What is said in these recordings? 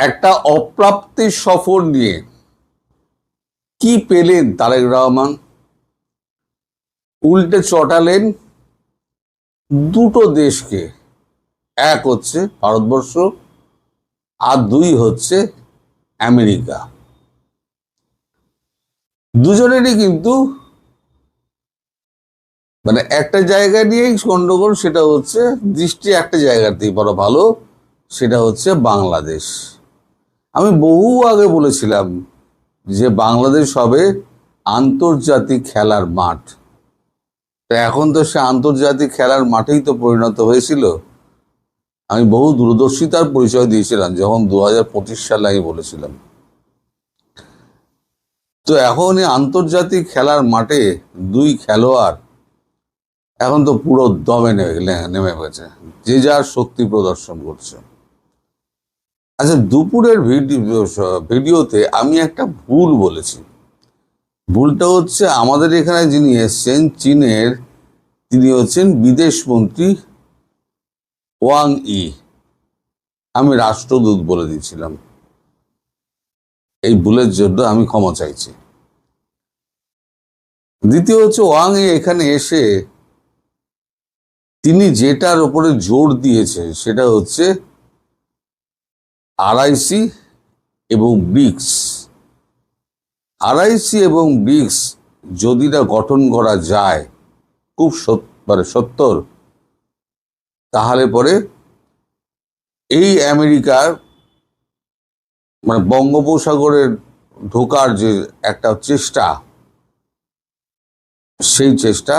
একটা অপ্রাপ্তি সফর নিয়ে কি পেলেন তারেক রহমান? উল্টে চটালেন দুটো দেশকে, এক হচ্ছে ভারতবর্ষ আর দুই হচ্ছে আমেরিকা। দুজনেরই কিন্তু মানে একটা জায়গা নিয়েই গন্ডগোল, সেটা হচ্ছে দৃষ্টি একটা জায়গাতেই বড় ভালো, সেটা হচ্ছে বাংলাদেশ। আমি বহু আগে বলেছিলাম যে বাংলাদেশ হবে আন্তর্জাতিক খেলার মাঠ। তো এখন তো সে আন্তর্জাতিক খেলার মাঠেই তো পরিণত হয়েছিল। আমি বহু দূরদর্শিতার পরিচয় দিয়েছিলাম যখন 2025 সালে আমি বলেছিলাম। তো এখন এই আন্তর্জাতিক খেলার মাঠে দুই খেলোয়াড় এখন তো পুরো দমে নেমে গেছে, যে যার শক্তি প্রদর্শন করছে। আচ্ছা, দুপুরের ভিডিওতে আমি একটা ভুল বলেছি। ভুলটা হচ্ছে আমাদের এখানে যিনি এসছেন চীনের, তিনি হচ্ছেন বিদেশ মন্ত্রী ওয়াং ই। আমি রাষ্ট্রদূত বলে দিয়েছিলাম। এই ভুলের জন্য আমি ক্ষমা চাইছি। দ্বিতীয় হচ্ছে ওয়াং ই এখানে এসে তিনি যেটার উপরে জোর দিয়েছে সেটা হচ্ছে আরআইসি এবং ব্রিক্স। আরআইসি এবং ব্রিক্স যদি না গঠন করা যায় খুব সত্তর, তাহলে পরে এই আমেরিকার মানে বঙ্গোপসাগরের ঢোকার যে একটা চেষ্টা, সেই চেষ্টা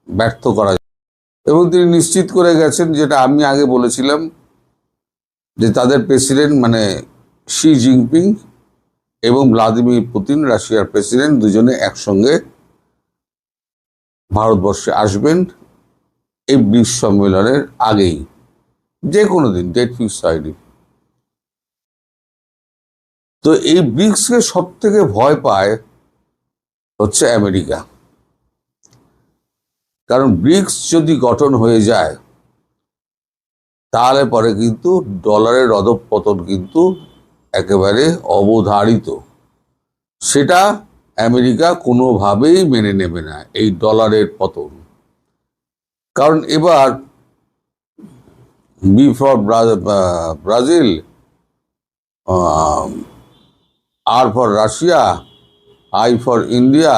ব্যর্থ করা যায়। এবং তিনি নিশ্চিত করে গেছেন, যেটা আমি আগে বলেছিলাম, যে তাদের প্রেসিডেন্ট মানে শি জিনপিং এবং ভ্লাদিমির পুতিন রাশিয়ার প্রেসিডেন্ট দুজনে একসঙ্গে ভারতবর্ষে আসবেন এই ব্রিক্স সম্মেলনের আগেই, যে কোনো দিন, ডেট ফিক্স হয়নি। তো এই ব্রিক্সকে সব থেকে ভয় পায় হচ্ছে আমেরিকা। কারণ ব্রিক্স যদি গঠন হয়ে যায় তাহলে পরে কিন্তু ডলারের অধঃপতন কিন্তু একেবারে অবধারিত। সেটা আমেরিকা কোনোভাবেই মেনে নেবে না, এই ডলারের পতন। কারণ এবার B for Brazil, R for Russia, I for India,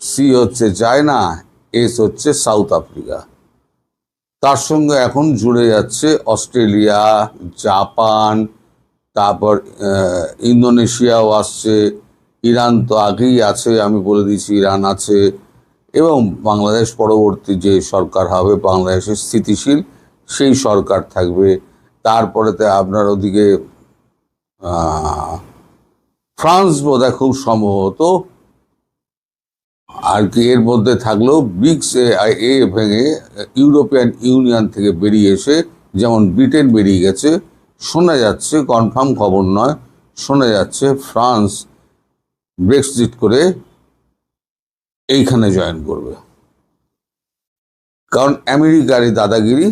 C হচ্ছে চায়না, এস হচ্ছে সাউথ আফ্রিকা। তার সঙ্গে এখন জুড়ে যাচ্ছে অস্ট্রেলিয়া, জাপান, তারপর ইন্দোনেশিয়াও আসছে, ইরান তো আগেই আছে, আমি বলে দিয়েছি ইরান আছে, এবং বাংলাদেশ পরবর্তী যে সরকার হবে বাংলাদেশের স্থিতিশীল সেই সরকার থাকবে। তারপরেতে আপনার ওদিকে ফ্রান্স বোধহয় খুব সম্ভবত আর কি এর মধ্যে থাকলেও ব্রিক্স এ ভেঙে ইউরোপিয়ান ইউনিয়ন থেকে বেরিয়ে এসে, যেমন ব্রিটেন বেরিয়ে গেছে, শোনা যাচ্ছে, কনফার্ম খবর নয়, শোনা যাচ্ছে ফ্রান্স ব্রেক্সিট করে এইখানে জয়েন করবে। কারণ আমেরিকার এই দাদাগিরি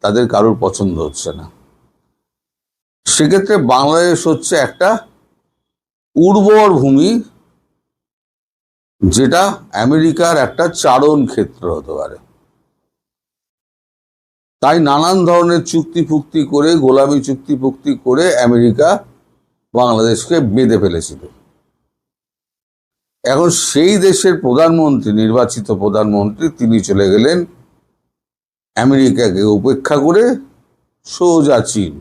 তাদের কারোর পছন্দ হচ্ছে না। সেক্ষেত্রে বাংলাদেশ হচ্ছে একটা উর্বর ভূমি, যেটা আমেরিকার একটা চারণ ক্ষেত্র হতে পারে। তাই নানান ধরনের চুক্তি ফুক্তি করে, গোলামি চুক্তি ফুক্তি করে আমেরিকা বাংলাদেশকে বেঁধে ফেলেছিল। এখন সেই দেশের প্রধানমন্ত্রী, নির্বাচিত প্রধানমন্ত্রী, তিনি চলে গেলেন আমেরিকাকে উপেক্ষা করে সোজা চীন।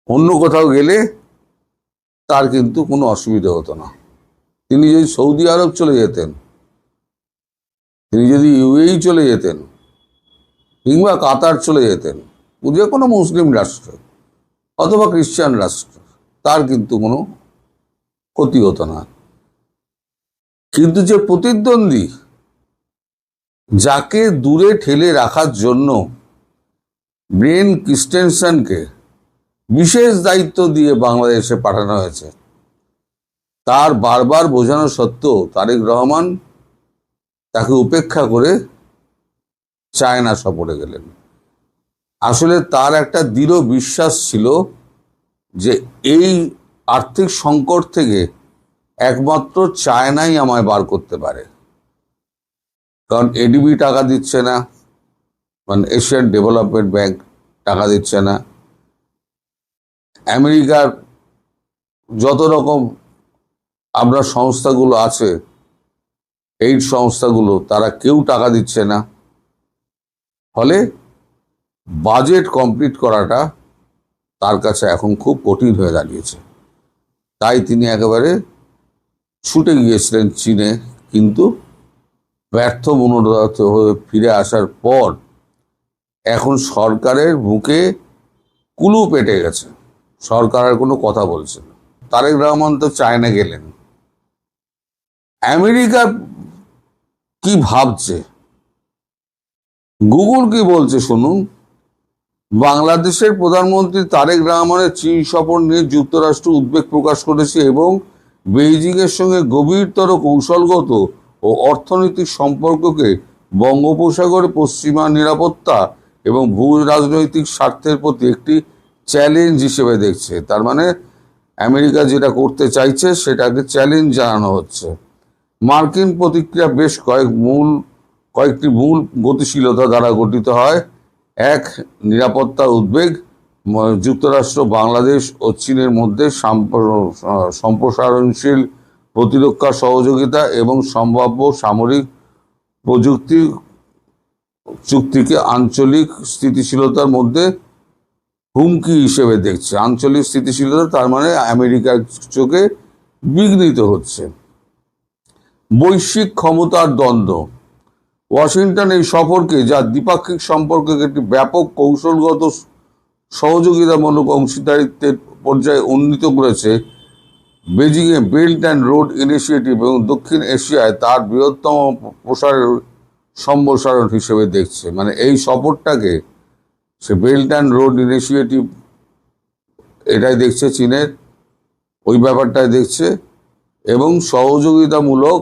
অন্য কোথাও গেলে তার কিন্তু কোনো অসুবিধা হতো না। তিনি যদি সৌদি আরব চলে যেতেন, তিনি যদি ইউএই চলে যেতেন, কিংবা কাতার চলে যেতেন, যে কোনো মুসলিম রাষ্ট্র অথবা খ্রিস্টান রাষ্ট্র, তার কিন্তু কোনো ক্ষতি হতো না। কিন্তু যে প্রতিদ্বন্দ্বী, যাকে দূরে ঠেলে রাখার জন্য ব্রেন ক্রিস্টেনসনকে বিশেষ দায়িত্ব দিয়ে বাংলাদেশে পাঠানো হয়েছে, তার বারবার বোঝানো সত্ত্বেও তারেক রহমান তাকে উপেক্ষা করে চায়না সফরে গেলেন। আসলে তার একটা দৃঢ় বিশ্বাস ছিল যে এই আর্থিক সংকট থেকে একমাত্র চায়নাই আমায় বার করতে পারে, কারণ এডিবি টাকা দিচ্ছে না, মানে এশিয়ান ডেভেলপমেন্ট ব্যাংক টাকা দিচ্ছে না, আমেরিকার যত রকম আমরা সংস্থাগুলো আছে, এই সংস্থাগুলো, তারা কেউ টাকা দিচ্ছে না। ফলে বাজেট কমপ্লিট করাটা তার কাছে এখন খুব কঠিন হয়ে দাঁড়িয়েছে। তাই তিনি একেবারে ছুটে গিয়েছিলেন চীনে, কিন্তু ব্যর্থ মনোরথ হয়ে ফিরে আসার পর এখন সরকারের বুকে কুলু পেটে গেছে, সরকার আর কোনো কথা বলছে না। তারেক রহমান তো চায়না গেলেন, আমেরিকা কি ভাবছে, গুগল কি বলছে শুনুন। বাংলাদেশের প্রধানমন্ত্রী তারেক রহমানের চীন সফর নিয়ে যুক্তরাষ্ট্র উদ্বেগ প্রকাশ করেছে এবং বেইজিং এর সঙ্গে গভীরতর কৌশলগত ও অর্থনৈতিক সম্পর্ককে বঙ্গোপসাগরে পশ্চিমা নিরাপত্তা এবং ভূ রাজনৈতিক স্বার্থের প্রতি একটি চ্যালেঞ্জ হিসেবে দেখছে। তার মানে আমেরিকা যেটা করতে চাইছে সেটাকে চ্যালেঞ্জ জানানো হচ্ছে। মার্কিন প্রতিক্রিয়া বেশ কয়েকটি মূল গতিশীলতা দ্বারা গঠিত হয়। এক, নিরাপত্তা উদ্বেগ, যুক্তরাষ্ট্র বাংলাদেশ ও চীনের মধ্যে সম্প্রসারণশীল প্রতিরক্ষা সহযোগিতা এবং সম্ভাব্য সামরিক প্রযুক্তি চুক্তিকে আঞ্চলিক স্থিতিশীলতার মধ্যে হুমকি হিসেবে দেখছে। আঞ্চলিক স্থিতিশীলতা তার মানে আমেরিকার চোখে বিঘ্নিত হচ্ছে। বৈশ্বিক ক্ষমতার দ্বন্দ্ব, ওয়াশিংটন এই সফরকে যা দ্বিপাক্ষিক সম্পর্কে একটি ব্যাপক কৌশলগত সহযোগিতামূলক অংশীদারিত্বের পর্যায়ে উন্নীত করেছে। বেজিংয়ে বেল্ট অ্যান্ড রোড ইনিশিয়েটিভ এবং দক্ষিণ এশিয়ায় তার বৃহত্তম প্রসারের সম্প্রসারণ হিসেবে দেখছে। মানে এই সফরটাকে সে বেল্ট অ্যান্ড রোড ইনিশিয়েটিভ এটাই দেখছে, চীনের ওই ব্যাপারটাই দেখছে, এবং সহযোগিতামূলক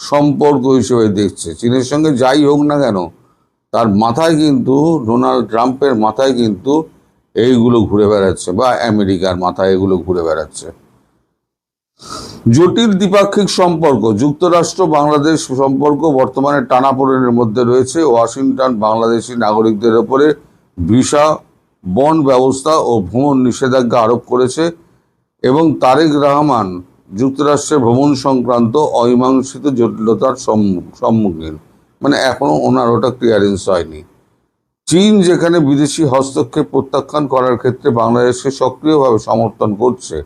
সম্পর্ক হিসেবে দেখছে। চীনের সঙ্গে যাই হোক না কেন, তার মাথায় কিন্তু ডোনাল্ড ট্রাম্পের মাথায় কিন্তু এইগুলো ঘুরে বেড়াচ্ছে, বা আমেরিকার মাথায় এগুলো ঘুরে বেড়াচ্ছে। জটিল দ্বিপাক্ষিক সম্পর্ক, যুক্তরাষ্ট্র বাংলাদেশ সম্পর্ক বর্তমানে টানাপোড়েনের মধ্যে রয়েছে। ওয়াশিংটন বাংলাদেশি নাগরিকদের উপরে ভিসা, বন্ড ব্যবস্থা ও ভ্রমণ নিষেধাজ্ঞা আরোপ করেছে এবং তারেক রহমান যুক্তরাষ্ট্রের ভ্রমণ সংক্রান্ত অমীমাংসিত জটিলতার সম্মুখীন। মানে এখনো ওনার ওটা ক্লিয়ারেন্স হয়নি। চীন যেখানে বিদেশি হস্তক্ষেপ প্রত্যাখ্যান করার ক্ষেত্রে বাংলাদেশকে সক্রিয়ভাবে সমর্থন করছে,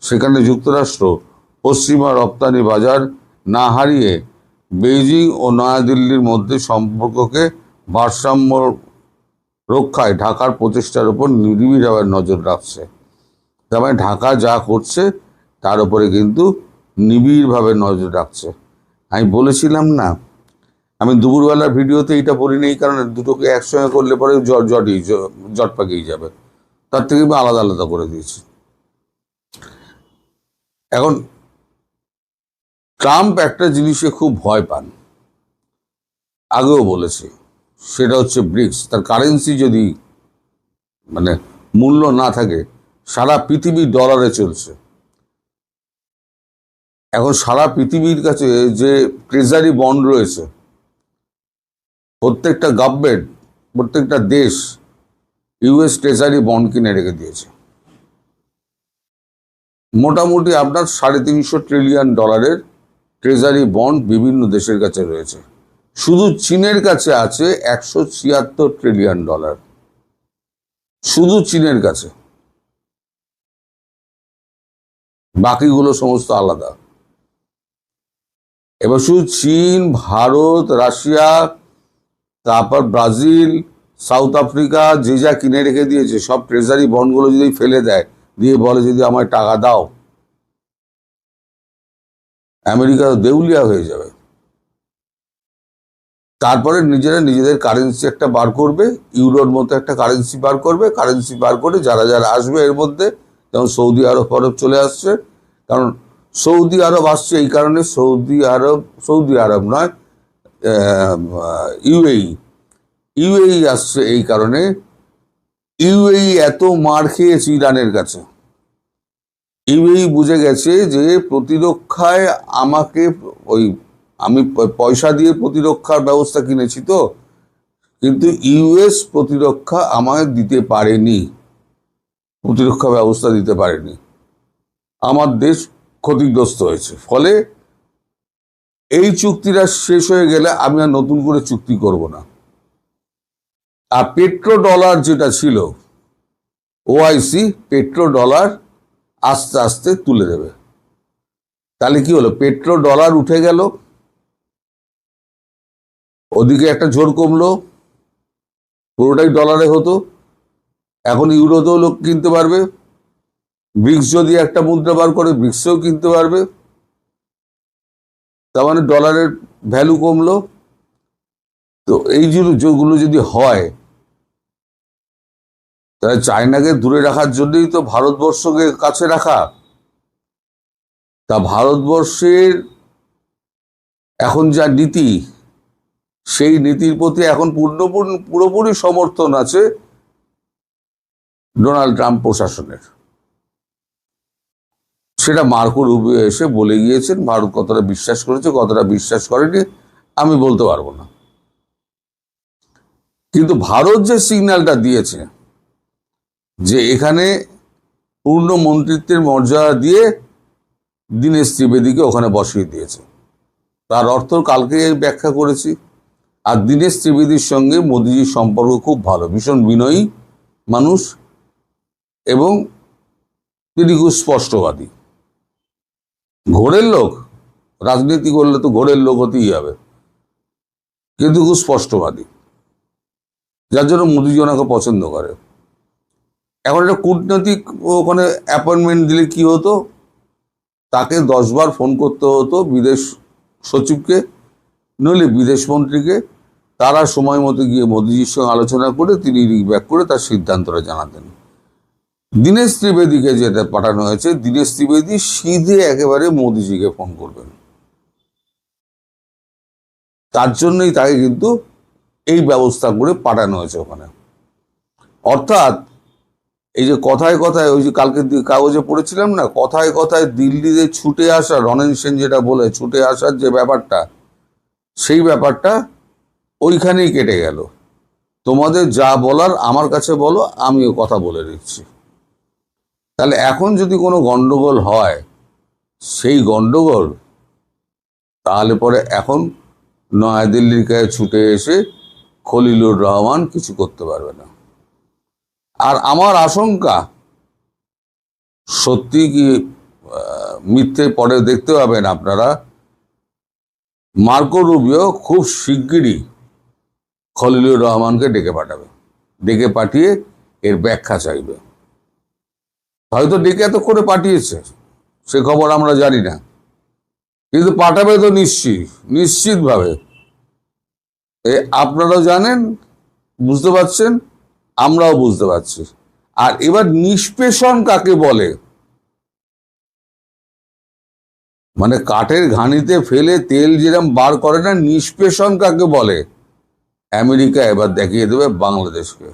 সেখানে যুক্তরাষ্ট্র পশ্চিমা রপ্তানি বাজার না হারিয়ে বেইজিং ও নয়াদিল্লির মধ্যে সম্পর্ককে ভারসাম্য রক্ষায় ঢাকার প্রচেষ্টার উপর নিবিড়ভাবে নজর রাখছে। তার মানে ঢাকা যা করছে তার উপরে কিন্তু নিবিড়ভাবে নজর রাখছে। আমি বলেছিলাম না, আমি দুপুরবেলার ভিডিওতে এইটা বলিনি এই কারণে, দুটোকে একসঙ্গে করলে পরে জট পাকিয়ে যাবে, তার থেকে আমি আলাদা আলাদা করে দিয়েছি। এখন ট্রাম্প একটা জিনিসে খুব ভয় পান, আগেও বলেছি, সেটা হচ্ছে ব্রিক্স। তার কারেন্সি যদি মানে মূল্য না থাকে, সারা পৃথিবী ডলারে চলছে। এখন সারা পৃথিবীর কাছে যে ট্রেজারি বন্ড রয়েছে, প্রত্যেকটা গভর্নমেন্ট, প্রত্যেকটা দেশ ইউএস ট্রেজারি বন্ড কিনে রেখে দিয়েছে। মোটামুটি আপনার 350 ট্রিলিয়ন ডলারের ট্রেজারি বন্ড বিভিন্ন দেশের কাছে রয়েছে। শুধু চীনের কাছে আছে 176 ট্রিলিয়ন ডলার, শুধু চীনের কাছে, বাকিগুলো সমস্ত আলাদা। এবার শুধু চীন, ভারত, রাশিয়া, তারপর ব্রাজিল, সাউথ আফ্রিকা যে যা কিনে রেখে দিয়েছে, সব ট্রেজারি বন্ডগুলো যদি ফেলে দেয়, দিয়ে বলে যদি আমায় টাকা দাও, আমেরিকা দেউলিয়া হয়ে যাবে। তারপরে নিজেরা নিজেদের কারেন্সি একটা বার করবে, ইউরোর মতো একটা কারেন্সি বার করবে। কারেন্সি বার করে যারা যারা আসবে এর মধ্যে, যেমন সৌদি আরব চলে আসছে, কারণ সৌদি আরব আসছে এই কারণে, সৌদি আরব নয়, ইউএই আসছে এই কারণে। ইউএই এত মার খেয়েছে ইরানের কাছে, এই বুঝে গেছে যে প্রতিরক্ষায় আমাকে আমি পয়সা দিয়ে প্রতিরক্ষার ব্যবস্থা কিনেছি, তো কিন্তু ইউএস প্রতিরক্ষা আমায় দিতে পারেনি, প্রতিরক্ষা ব্যবস্থা দিতে পারেনি। আমার দেশ ক্ষতিগ্রস্ত হয়েছে। ফলে এই চুক্তিটা শেষ হয়ে গেলে আমি আর নতুন করে চুক্তি করব না। আর পেট্রো ডলার যেটা ছিল, ওআইসি পেট্রো ডলার আস্তে আস্তে তুলে দেবে। তাহলে কি হলো, পেট্রো ডলার উঠে গেল, ওদিকে একটা ঝোর কমলো, পুরোটাই ডলারে হতো। এখন ইউরোতেও লোক কিনতে পারবে, ব্রিক্স যদি একটা মুদ্রা বার করে ব্রিক্সেও কিনতে পারবে। তার মানে ডলারের ভ্যালু কমলো। তো এই যেগুলো যদি হয়, তাহলে চায়নাকে দূরে রাখার জন্যই তো ভারতবর্ষকে কাছে রাখা। তা ভারতবর্ষের এখন যা নীতি, সেই নীতির প্রতি এখন পুরোপুরি সমর্থন আছে ডোনাল্ড ট্রাম্প প্রশাসনের। সেটা মার্কো রুবিও এসে বলে গিয়েছেন। ভারত কতটা বিশ্বাস করেছে কতটা বিশ্বাস করেনি আমি বলতে পারবো না, কিন্তু ভারত যে সিগন্যালটা দিয়েছে যে এখানে পূর্ণ মন্ত্রিত্বের মর্যাদা দিয়ে দীনেশ ত্রিবেদীকে ওখানে বসিয়ে দিয়েছে, তার অর্থ কালকে ব্যাখ্যা করেছি। আর দীনেশ ত্রিবেদীর সঙ্গে মোদিজির সম্পর্ক খুব ভালো, ভীষণ বিনয়ী মানুষ এবং তিনি খুব স্পষ্টবাদী। ঘোরের লোক, রাজনীতি করলে তো ঘোরের লোক হতেই হবে, কিন্তু খুব স্পষ্টবাদী, যার জন্য মোদিজি ওনাকে পছন্দ করে। এখন একটা কূটনৈতিক ওখানে অ্যাপয়েন্টমেন্ট দিলে কি হতো, তাকে 10 বার ফোন করতে হতো বিদেশ সচিবকে, নইলে বিদেশ মন্ত্রীকে। তারা সময় মতো গিয়ে মোদিজির সঙ্গে আলোচনা করে তিনি রিব্যাক করে তার সিদ্ধান্তটা জানাতেন। দীনেশ ত্রিবেদীকে যেটা পাঠানো হয়েছে, দীনেশ ত্রিবেদী সিধে একেবারে মোদিজিকে ফোন করবেন। তার জন্যই তাকে কিন্তু এই ব্যবস্থা করে পাঠানো হয়েছে ওখানে। অর্থাৎ এই যে কথায় কথায়, ওই যে কালকে কাগজে পড়েছিলাম না, কথায় কথায় দিল্লিতে ছুটে আসা, রনেন সেন যেটা বলে ছুটে আসার যে ব্যাপারটা, সেই ব্যাপারটা ওইখানেই কেটে গেল। তোমাদের যা বলার আমার কাছে বলো, আমিও কথা বলে দিচ্ছি। তাহলে এখন যদি কোনো গন্ডগোল হয়, সেই গন্ডগোল তাহলে পরে এখন নয়াদিল্লির কাছে ছুটে এসে খলিলুর রহমান কিছু করতে পারবে না। আর আমার আশঙ্কা, সত্যি কি মিথ্যে পরে দেখতে পাবেন আপনারা, মার্কো রুবিও খুব শিগগিরই খলিলুর রহমানকে ডেকে পাঠাবে, ডেকে পাঠিয়ে এর ব্যাখ্যা চাইবে। হয়তো ডেকে এত করে পাঠিয়েছে, সে খবর আমরা জানি না, কিন্তু পাঠাবে তো নিশ্চিতভাবে। আপনারাও জানেন, বুঝতে পারছেন, আমরাও বুঝতে পারছি। আর এবার নিষ্পেষণ কাকে বলে, মানে কাঠের ঘানিতে ফেলে তেল যেরকম বার করে না, নিষ্পেষণ কাকে বলে, আমেরিকা এবার দেখিয়ে দেবে বাংলাদেশকে।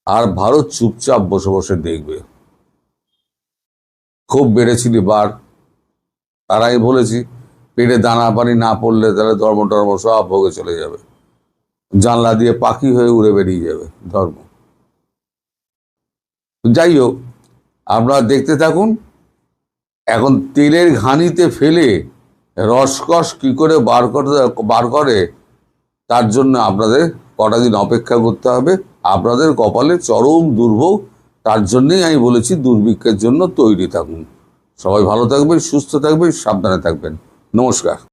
আর ভারত চুপচাপ বসে বসে দেখবে। খুব বেড়েছিলি বার, তারাই বলেছি পেটে দানা পানি না পড়লে তাহলে ধর্ম টর্ম সব ভোগে চলে যাবে, জানলা দিয়ে পাখি হয়ে উড়ে বেরিয়ে যাবে ধর্ম। যাই হোক, আপনারা দেখতে থাকুন। এখন তেলের ঘানিতে ফেলে রসকস কি করে বার করে, তার জন্য আপনাদের কটা দিন অপেক্ষা করতে হবে। আপনাদের কপালে চরম দুর্ভোগ, তার জন্যই আমি বলেছি দুর্ভিক্ষের জন্য তৈরি থাকুন। সবাই ভালো থাকবেন, সুস্থ থাকবেন, সাবধানে থাকবেন। নমস্কার।